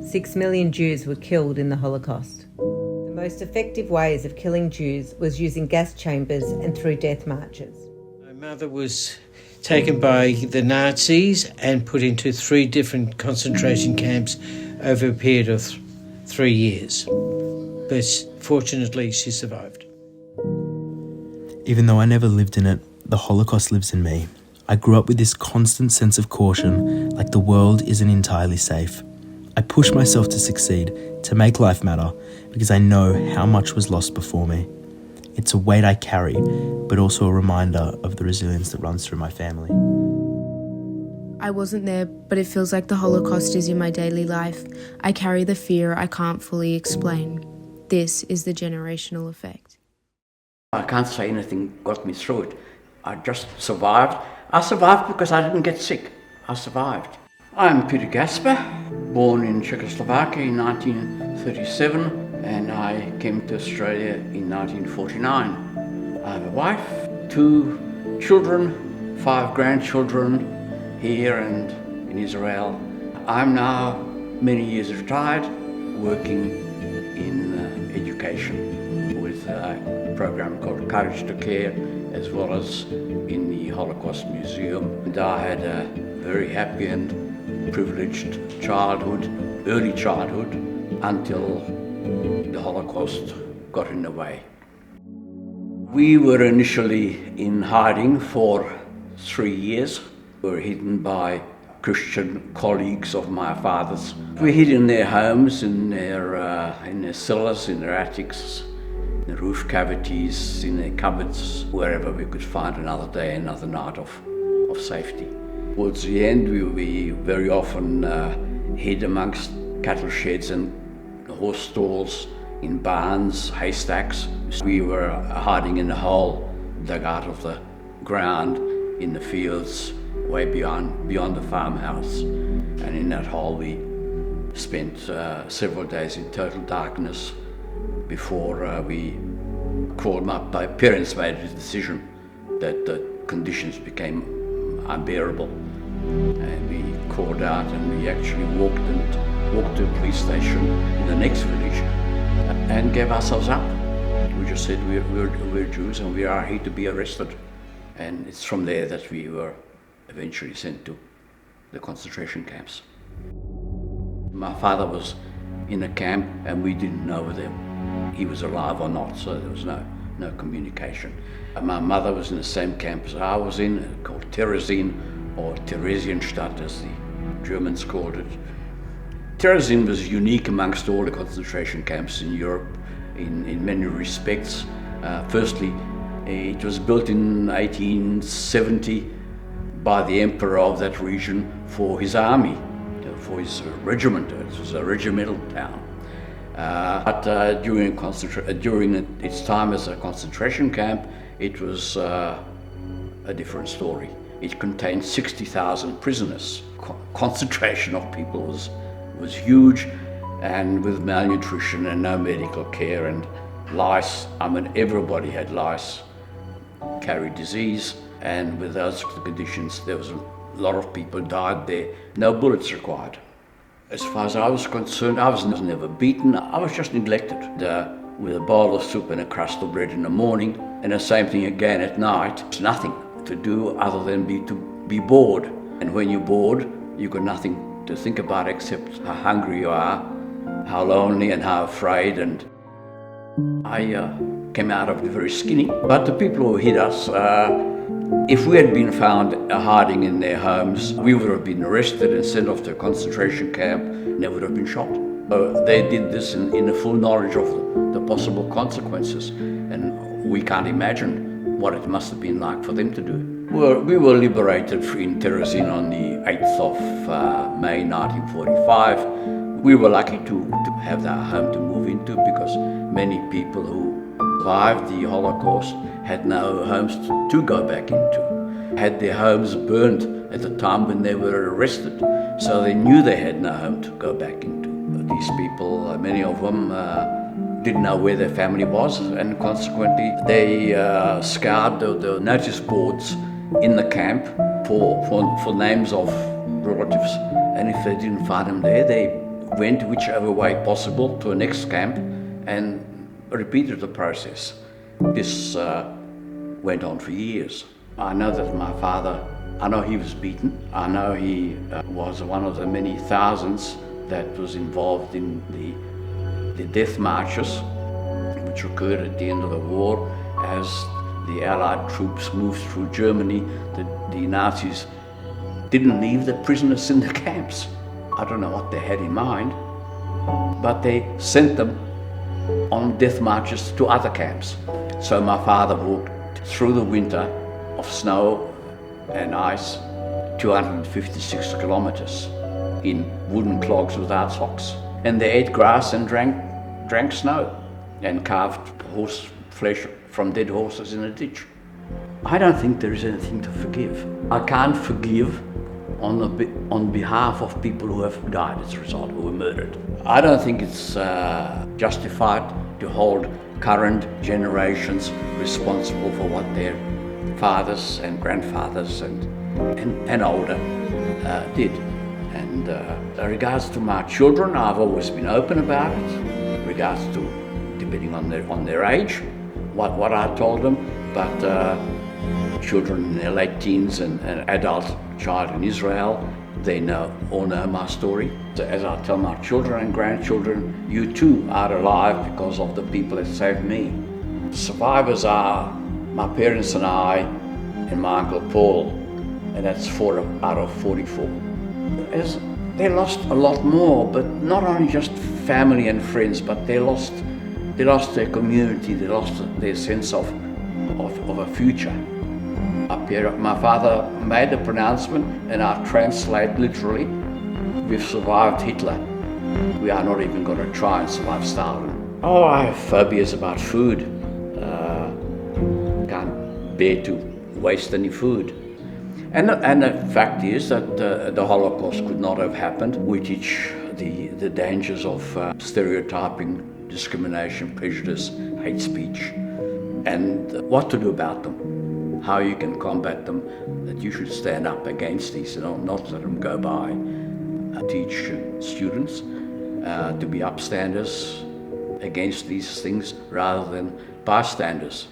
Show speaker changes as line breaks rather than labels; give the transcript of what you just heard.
6 million Jews were killed in the Holocaust. The most effective ways of killing Jews was using gas chambers and through death marches.
My mother was taken by the Nazis and put into 3 different concentration camps over a period of 3 years. But fortunately, she survived.
Even though I never lived in it, the Holocaust lives in me. I grew up with this constant sense of caution, like the world isn't entirely safe. I push myself to succeed, to make life matter, because I know how much was lost before me. It's a weight I carry, but also a reminder of the resilience that runs through my family.
I wasn't there, but it feels like the Holocaust is in my daily life. I carry the fear I can't fully explain. This is the generational effect.
I can't say anything got me through it. I just survived. I survived because I didn't get sick. I survived. I'm Peter Gasper, born in Czechoslovakia in 1937, and I came to Australia in 1949. I have a wife, 2 children, 5 grandchildren here and in Israel. I'm now many years retired, working in education with a program called Courage to Care, as well as in the Holocaust Museum. And I had a very happy and privileged childhood, early childhood, until the Holocaust got in the way. We were initially in hiding for 3 years. We were hidden by Christian colleagues of my father's. We hid in their homes, in their cellars, in their attics, in the roof cavities, in their cupboards, wherever we could find another day, another night of safety. Towards the end, we very often hid amongst cattle sheds and horse stalls, in barns, haystacks. We were hiding in a hole dug out of the ground in the fields, way beyond the farmhouse. And in that hole we spent several days in total darkness before we crawled up. My parents made a decision that the conditions became unbearable, and we crawled out, and we actually walked to a police station in the next village and gave ourselves up. We just said we're Jews and we are here to be arrested. And it's from there that we were eventually sent to the concentration camps. My father was in a camp and we didn't know whether he was alive or not, so there was no communication. My mother was in the same camp as I was in, called Terezin, or Theresienstadt as the Germans called it. Terezin was unique amongst all the concentration camps in Europe in many respects. Firstly, it was built in 1870 by the emperor of that region for his army, for his regiment. It was a regimental town. But during its time as a concentration camp, it was a different story. It contained 60,000 prisoners. Concentration of people was huge, and with malnutrition and no medical care and lice. I mean, everybody had lice, carried disease, and with those conditions, there was a lot of people died there. No bullets required. As far as I was concerned, I was never beaten. I was just neglected. With a bowl of soup and a crust of bread in the morning, and the same thing again at night. There's nothing to do other than to be bored. And when you're bored, you've got nothing to think about except how hungry you are, how lonely and how afraid. And I came out of it very skinny. But the people who hid us, if we had been found hiding in their homes, we would have been arrested and sent off to a concentration camp, and they would have been shot. They did this in the full knowledge of the possible consequences, and we can't imagine what it must have been like for them to do. We were liberated in Terezin on the 8th of May 1945. We were lucky to have our home to move into, because many people who survived the Holocaust had no homes to go back into, had their homes burned at the time when they were arrested, so they knew they had no home to go back into. These people, many of them, didn't know where their family was, and consequently they scoured the notice boards in the camp for names of relatives, and if they didn't find them there, they went whichever way possible to the next camp and repeated the process. This went on for years. I know that my father, I know he was beaten. I know he was one of the many thousands that was involved in the death marches, which occurred at the end of the war as the Allied troops moved through Germany. The Nazis didn't leave the prisoners in the camps. I don't know what they had in mind, but they sent them on death marches to other camps. So my father walked through the winter of snow and ice, 256 kilometers in wooden clogs without socks. And they ate grass and drank snow and carved horse flesh from dead horses in a ditch. I don't think there is anything to forgive. I can't forgive on behalf of people who have died as a result, who were murdered. I don't think it's justified to hold current generations responsible for what their fathers and grandfathers and older did. And in regards to my children, I've always been open about it. In regards to, depending on their age, what I told them, but children in their late teens and an adult child in Israel, they all know my story. So as I tell my children and grandchildren, you too are alive because of the people that saved me. Survivors are my parents and I and my Uncle Paul, and that's 4 out of 44. They lost a lot more, but not only just family and friends, but they lost their community, they lost their sense of a future. My father made a pronouncement, and I translate literally, we've survived Hitler. We are not even going to try and survive Stalin. Oh, I have phobias about food. Can't bear to waste any food. And the fact is that the Holocaust could not have happened. We teach the dangers of stereotyping, discrimination, prejudice, hate speech, and what to do about them, how you can combat them, that you should stand up against these, not let them go by. I teach students to be upstanders against these things rather than bystanders.